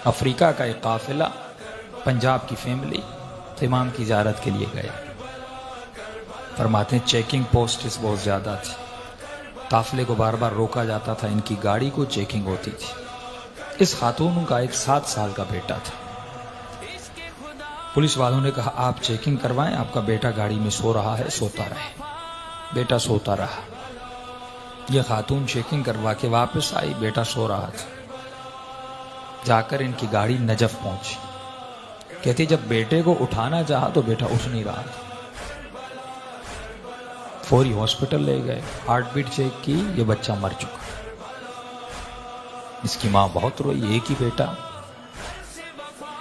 افریقہ کا ایک قافلہ پنجاب کی فیملی امام کی زیارت کے لیے گئے. فرماتے ہیں چیکنگ پوسٹس بہت زیادہ تھی. قافلے کو بار بار روکا جاتا تھا، ان کی گاڑی کو چیکنگ ہوتی تھی. اس خاتون کا ایک 7 سال کا بیٹا تھا. پولیس والوں نے کہا آپ چیکنگ کروائیں، آپ کا بیٹا گاڑی میں سو رہا ہے، سوتا رہے. بیٹا سوتا رہا. یہ خاتون چیکنگ کروا کے واپس آئی، بیٹا سو رہا تھا. جا کر ان کی گاڑی نجف پہنچی. کہتی جب بیٹے کو اٹھانا چاہا تو بیٹا اٹھ نہیں رہا تھا. فوری ہاسپٹل لے گئے، ہارٹ بیٹ چیک کی، یہ بچہ مر چکا. اس کی ماں بہت روئی، ایک ہی بیٹا.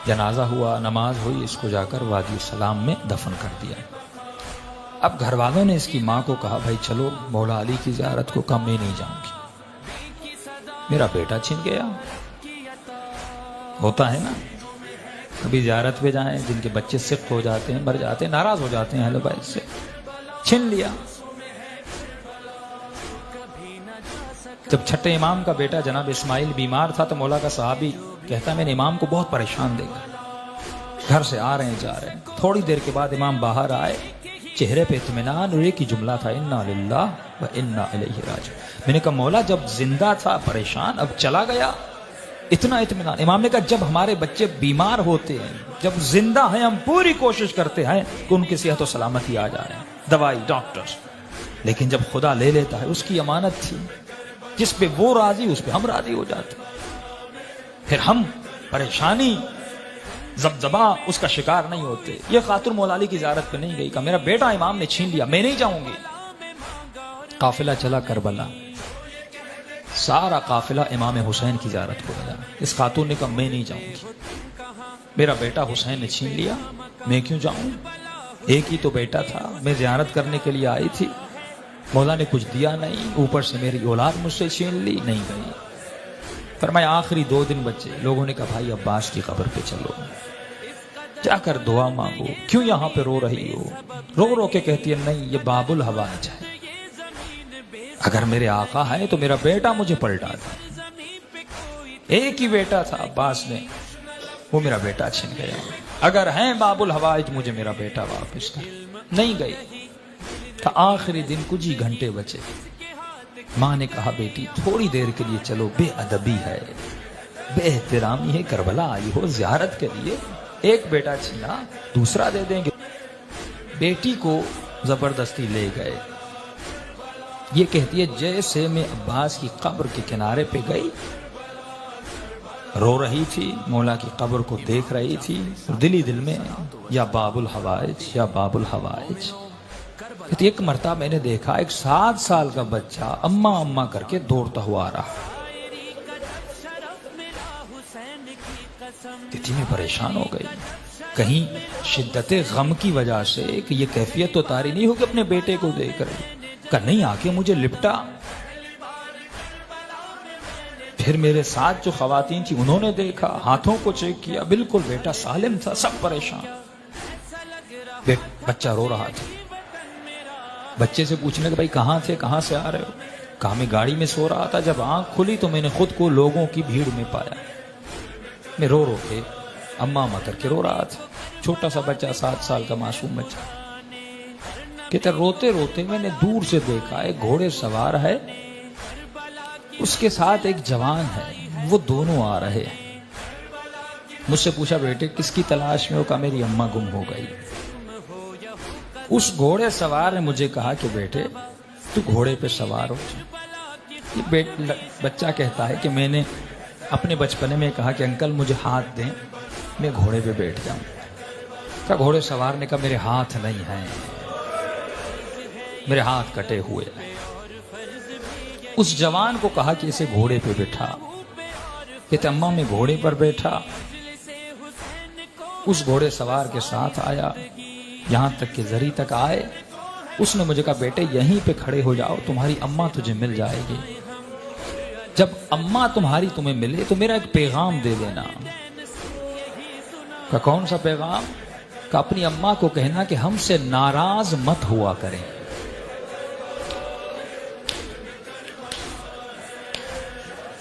جنازہ ہوا، نماز ہوئی، اس کو جا کر وادی السلام میں دفن کر دیا. اب گھر والوں نے اس کی ماں کو کہا بھائی چلو مولا علی کی زیارت کو. کم میں نہیں جاؤں گی، میرا بیٹا چھن گیا. ہوتا ہے نا، کبھی زیارت پہ جائیں، جن کے بچے سخت ہو جاتے ہیں، مر جاتے ہیں، ناراض ہو جاتے ہیں اہل بیت سے. چھن لیا. جب چھٹے امام کا بیٹا جناب اسماعیل بیمار تھا تو مولا کا صحابی کہتا ہے میں نے امام کو بہت پریشان دیکھا. گھر سے آ رہے ہیں جا رہے ہیں. تھوڑی دیر کے بعد امام باہر آئے، چہرے پہ اطمینان، اور ایک ہی جملہ تھا انا للہ و انا الیہ راجعون. میں نے کہا مولا جب زندہ تھا پریشان، اب چلا گیا اتنا اطمینان. امام نے کہا جب ہمارے بچے بیمار ہوتے ہیں، جب زندہ ہیں، ہم پوری کوشش کرتے ہیں کہ ان کی صحت و سلامتی آ جائے، دوائی ڈاکٹر، لیکن جب خدا لے لیتا ہے، اس کی امانت تھی، جس پہ وہ راضی اس پہ ہم راضی ہو جاتے. پھر ہم پریشانی زبزبا اس کا شکار نہیں ہوتے. یہ خاتون مولا علی کی زیارت پہ نہیں گئی، کہا میرا بیٹا امام نے چھین لیا، میں نہیں جاؤں گی. قافلہ چلا کربلا، سارا قافلہ امام حسین کی زیارت کو گیا. اس خاتون نے کہا میں نہیں جاؤں گی، میرا بیٹا حسین نے چھین لیا، میں کیوں جاؤں؟ ایک ہی تو بیٹا تھا، میں زیارت کرنے کے لیے آئی تھی، مولا نے کچھ دیا نہیں، اوپر سے میری اولاد مجھ سے چھین لی. نہیں گئی. فرمایا آخری 2 دن بچے. لوگوں نے کہا بھائی عباس کی قبر پہ چلو، جا کر دعا مانگو. کیوں یہاں پہ رو رہی ہو؟ رو رو کے کہتی ہے نہیں، یہ باب الحوائج ہے. اگر میرے آقا ہے تو میرا بیٹا مجھے پلٹا تھا. ایک ہی بیٹا تھا عباس نے، وہ میرا بیٹا چھن گیا. اگر ہیں باب الحوائج مجھے میرا بیٹا واپس کر. نہیں گئی. تھا آخری دن کچھ ہی گھنٹے بچے. ماں نے کہا بیٹی تھوڑی دیر کے لیے چلو، بے ادبی ہے، بے احترامی ہے، کربلا آئی ہو زیارت کے لیے، ایک بیٹا چھینا دوسرا دے دیں گے. بیٹی کو زبردستی لے گئے. یہ کہتی ہے جیسے میں عباس کی قبر کے کنارے پہ گئی، رو رہی تھی، مولا کی قبر کو دیکھ رہی تھی، دلی دل میں یا باب الحوائج یا باب الحوائج. ایک مرتبہ میں نے دیکھا ایک 7 سال کا بچہ اماں اماں کر کے دوڑتا ہوا آ رہا. کتنی میں پریشان ہو گئی. کہیں شدت غم کی وجہ سے کہ یہ کیفیت تو طاری نہیں ہو کہ اپنے بیٹے کو دیکھ رہی. کہ نہیں آ کے مجھے لپٹا. پھر میرے ساتھ جو خواتین تھی انہوں نے دیکھا، ہاتھوں کو چیک کیا، بالکل بیٹا سالم تھا. سب پریشان. بچہ رو رہا تھا. بچے سے پوچھنے کہ بھائی کہاں تھے، کہاں سے آ رہے ہو؟ کہا میں گاڑی میں سو رہا تھا، جب آنکھ کھلی تو میں نے خود کو لوگوں کی بھیڑ میں پایا. میں رو رو کے اماں اماں کر کے رو رہا تھا. چھوٹا سا بچہ، 7 سال کا معصوم بچہ. کہتے روتے روتے میں نے دور سے دیکھا ایک گھوڑے سوار ہے، اس کے ساتھ ایک جوان ہے، وہ دونوں آ رہے ہیں. مجھ سے پوچھا بیٹے کس کی تلاش میں ہو؟ کہا میری اماں گم ہو گئی. اس گھوڑے سوار نے مجھے کہا کہ بیٹے تو گھوڑے پہ سوار ہو جا. یہ بچہ کہتا ہے کہ میں نے اپنے بچپنے میں کہا کہ انکل مجھے ہاتھ دیں، میں گھوڑے پہ بیٹھ جاؤں. کہا گھوڑے سوار نے کہا میرے ہاتھ نہیں ہیں، میرے ہاتھ کٹے ہوئے ہیں. اس جوان کو کہا کہ اسے گھوڑے پہ بٹھا. کہتے اماں میں گھوڑے پر بیٹھا، اس گھوڑے سوار کے ساتھ آیا، یہاں تک کہ زری تک آئے. اس نے مجھے کہا بیٹے یہیں پہ کھڑے ہو جاؤ، تمہاری اماں تجھے مل جائے گی. جب اماں تمہاری تمہیں ملے تو میرا ایک پیغام دے دینا. کہ کون سا پیغام؟ کہ اپنی اماں کو کہنا کہ ہم سے ناراض مت ہوا کریں.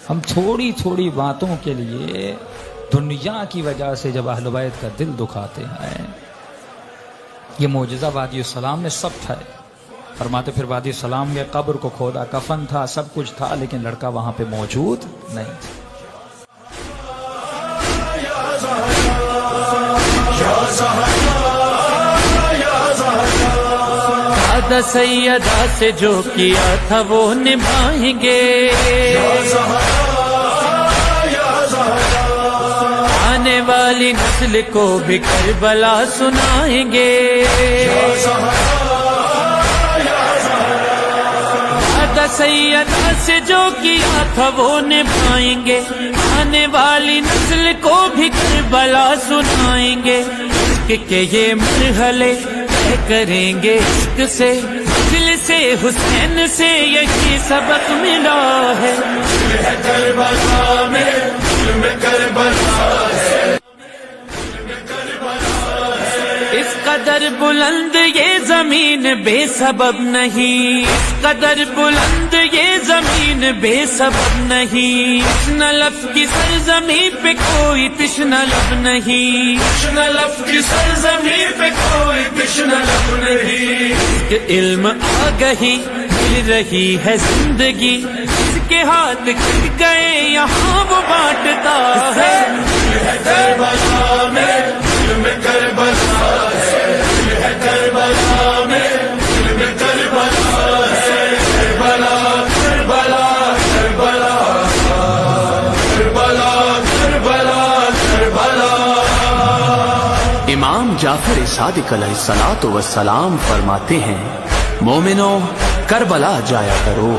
ہم تھوڑی تھوڑی باتوں کے لیے دنیا کی وجہ سے جب اہل بیت کا دل دکھاتے ہیں. یہ معجزہ وادی السلام نے سب تھا. فرماتے پھر وادی السلام میں قبر کو کھودا، کفن تھا، سب کچھ تھا، لیکن لڑکا وہاں پہ موجود نہیں تھا. وعدہ سیدہ سے جو کیا تھا وہ نبھائیں گے، آنے والی نسل کو بھی کربلا سنائیں گے. وعدہ سیدہ سے جو کیا تھا وہ نبھائیں گے، آنے والی نسل کو بھی کربلا سنائیں گے. عشق کے یہ مرحلے طے کریں گے عشق سے، دل سے حسین سے یہی سبق ملا ہے. کربلا میں کربلا ہے، اس قدر بلند یہ زمین بے سبب نہیں، اس قدر بلند یہ زمین بے سبب نہیں. تشنہ لب کی سرزمین پہ کوئی تشنہ لب نہیں، تشنہ لب کی سرزمین پہ کوئی تشنہ لب نہیں. کہ علم آگہی مل رہی ہے زندگی، اس کے ہاتھ کھل گئے یہاں وہ بانٹتا ہے. کربلا میں کربلا ہے، کربلا میں کربلا ہے، کربلا کربلا کربلا کربلا کربلا کربلا. امام جعفر صادق علیہ الصلوۃ والسلام فرماتے ہیں، مومنو کربلا جایا کرو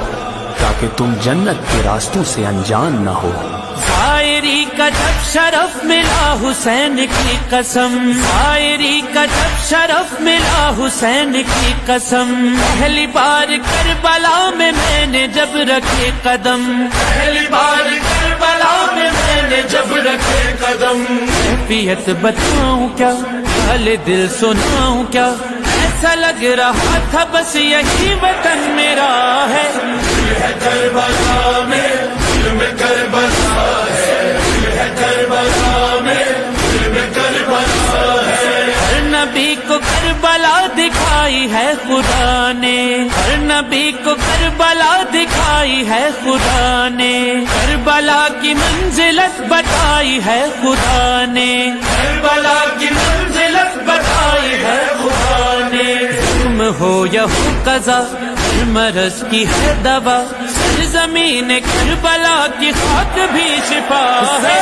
تاکہ تم جنت کے راستوں سے انجان نہ ہو. شاعری کا جب شرف ملا حسین کی قسم، شاعری کا جب شرف ملا حسین کی قسم. پہلی بار کربلا میں نے جب رکھے قدم، پہلی بار کربلا میں نے جب رکھے قدم. کیفیت بتاؤں کیا، حال دل سناؤں کیا، ایسا لگ رہا تھا بس یہی وطن میرا ہے. کربلا میں کربلا ہے، کربلا میں کربلا ہے. ہر نبی کو کربلا دکھائی ہے خدا نے، ہر نبی کو کربلا دکھائی ہے خدا نے. کربلا کی منزلت بتائی ہے خدا نے، کربلا کی منزلت بتائی ہے خدا نے. تم ہو یا ہو قضا، ہر مرض کی ہے دوا، سرزمین کربلا کی خاک بھی شفا ہے.